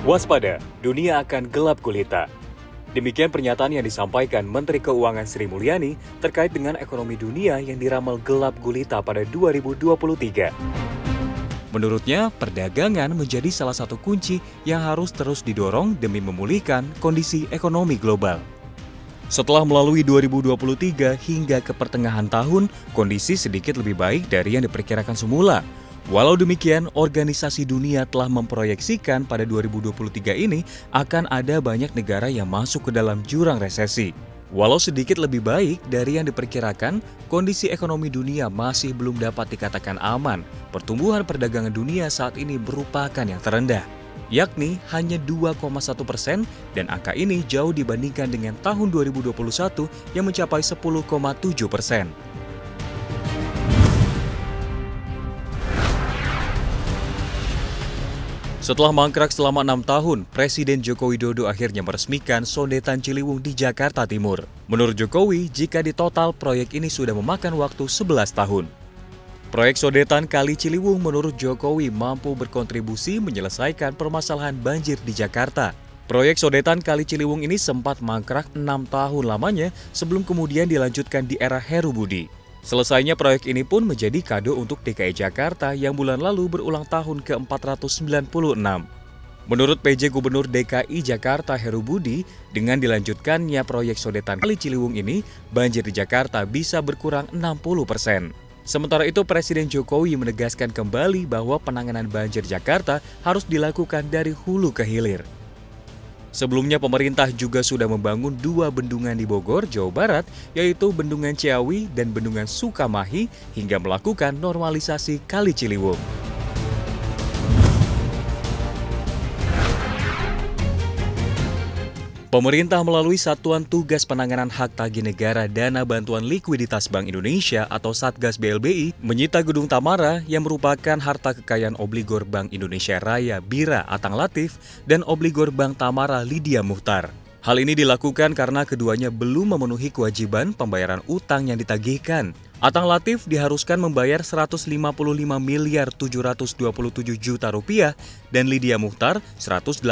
Waspada, dunia akan gelap gulita. Demikian pernyataan yang disampaikan Menteri Keuangan Sri Mulyani terkait dengan ekonomi dunia yang diramal gelap gulita pada 2023. Menurutnya, perdagangan menjadi salah satu kunci yang harus terus didorong demi memulihkan kondisi ekonomi global. Setelah melalui 2023 hingga ke pertengahan tahun, kondisi sedikit lebih baik dari yang diperkirakan semula. Walau demikian, organisasi dunia telah memproyeksikan pada 2023 ini akan ada banyak negara yang masuk ke dalam jurang resesi. Walau sedikit lebih baik dari yang diperkirakan, kondisi ekonomi dunia masih belum dapat dikatakan aman. Pertumbuhan perdagangan dunia saat ini merupakan yang terendah, yakni hanya 2,1%, dan angka ini jauh dibandingkan dengan tahun 2021 yang mencapai 10,7%. Setelah mangkrak selama 6 tahun, Presiden Joko Widodo akhirnya meresmikan Sodetan Ciliwung di Jakarta Timur. Menurut Jokowi, jika ditotal proyek ini sudah memakan waktu 11 tahun. Proyek Sodetan Kali Ciliwung menurut Jokowi mampu berkontribusi menyelesaikan permasalahan banjir di Jakarta. Proyek Sodetan Kali Ciliwung ini sempat mangkrak 6 tahun lamanya sebelum kemudian dilanjutkan di era Heru Budi. Selesainya proyek ini pun menjadi kado untuk DKI Jakarta yang bulan lalu berulang tahun ke-496. Menurut PJ Gubernur DKI Jakarta Heru Budi, dengan dilanjutkannya proyek Sodetan Kali Ciliwung ini, banjir di Jakarta bisa berkurang 60%. Sementara itu, Presiden Jokowi menegaskan kembali bahwa penanganan banjir Jakarta harus dilakukan dari hulu ke hilir. Sebelumnya, pemerintah juga sudah membangun 2 bendungan di Bogor, Jawa Barat, yaitu Bendungan Ciawi dan Bendungan Sukamahi, hingga melakukan normalisasi Kali Ciliwung. Pemerintah melalui Satuan Tugas Penanganan Hak Tagih Negara Dana Bantuan Likuiditas Bank Indonesia atau Satgas BLBI menyita Gedung Tamara yang merupakan harta kekayaan obligor Bank Indonesia Raya Bira Atang Latif dan obligor Bank Tamara Lydia Muchtar. Hal ini dilakukan karena keduanya belum memenuhi kewajiban pembayaran utang yang ditagihkan. Atang Latif diharuskan membayar 155 miliar 727 juta rupiah dan Lydia Muchtar 188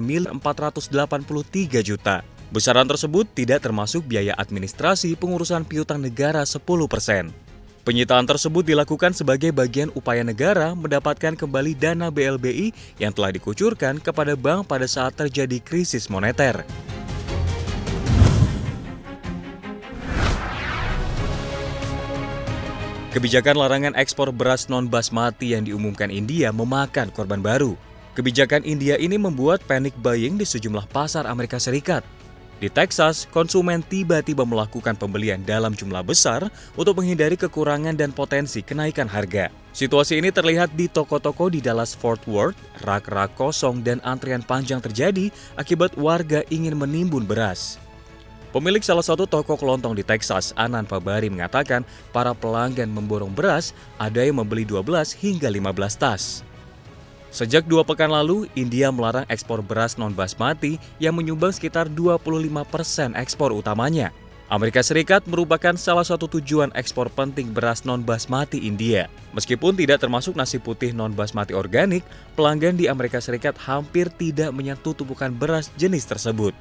miliar 483 juta. Besaran tersebut tidak termasuk biaya administrasi pengurusan piutang negara 10%. Penyitaan tersebut dilakukan sebagai bagian upaya negara mendapatkan kembali dana BLBI yang telah dikucurkan kepada bank pada saat terjadi krisis moneter. Kebijakan larangan ekspor beras non-basmati yang diumumkan India memakan korban baru. Kebijakan India ini membuat panic buying di sejumlah pasar Amerika Serikat. Di Texas, konsumen tiba-tiba melakukan pembelian dalam jumlah besar untuk menghindari kekurangan dan potensi kenaikan harga. Situasi ini terlihat di toko-toko di Dallas-Fort Worth, rak-rak kosong dan antrian panjang terjadi akibat warga ingin menimbun beras. Pemilik salah satu toko kelontong di Texas, Anan Pabari, mengatakan para pelanggan memborong beras, ada yang membeli 12 hingga 15 tas. Sejak 2 pekan lalu, India melarang ekspor beras non-basmati yang menyumbang sekitar 25% ekspor utamanya. Amerika Serikat merupakan salah satu tujuan ekspor penting beras non-basmati India. Meskipun tidak termasuk nasi putih non-basmati organik, pelanggan di Amerika Serikat hampir tidak menyentuh tumpukan beras jenis tersebut.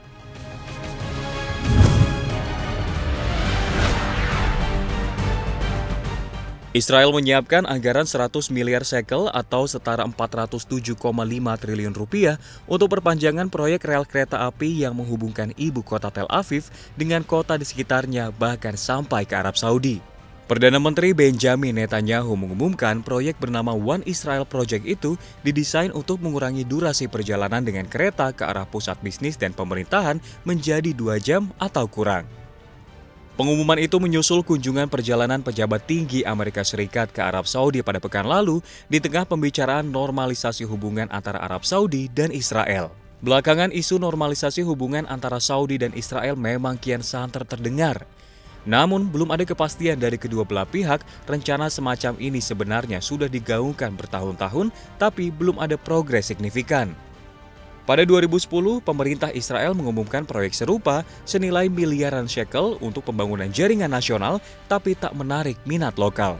Israel menyiapkan anggaran 100 miliar shekel atau setara 407,5 triliun rupiah untuk perpanjangan proyek rel kereta api yang menghubungkan ibu kota Tel Aviv dengan kota di sekitarnya bahkan sampai ke Arab Saudi. Perdana Menteri Benjamin Netanyahu mengumumkan proyek bernama One Israel Project itu didesain untuk mengurangi durasi perjalanan dengan kereta ke arah pusat bisnis dan pemerintahan menjadi 2 jam atau kurang. Pengumuman itu menyusul kunjungan perjalanan pejabat tinggi Amerika Serikat ke Arab Saudi pada pekan lalu di tengah pembicaraan normalisasi hubungan antara Arab Saudi dan Israel. Belakangan isu normalisasi hubungan antara Saudi dan Israel memang kian santer terdengar. Namun belum ada kepastian dari kedua belah pihak rencana semacam ini sebenarnya sudah digaungkan bertahun-tahun tapi belum ada progres signifikan. Pada 2010, pemerintah Israel mengumumkan proyek serupa senilai miliaran shekel untuk pembangunan jaringan nasional, tapi tak menarik minat lokal.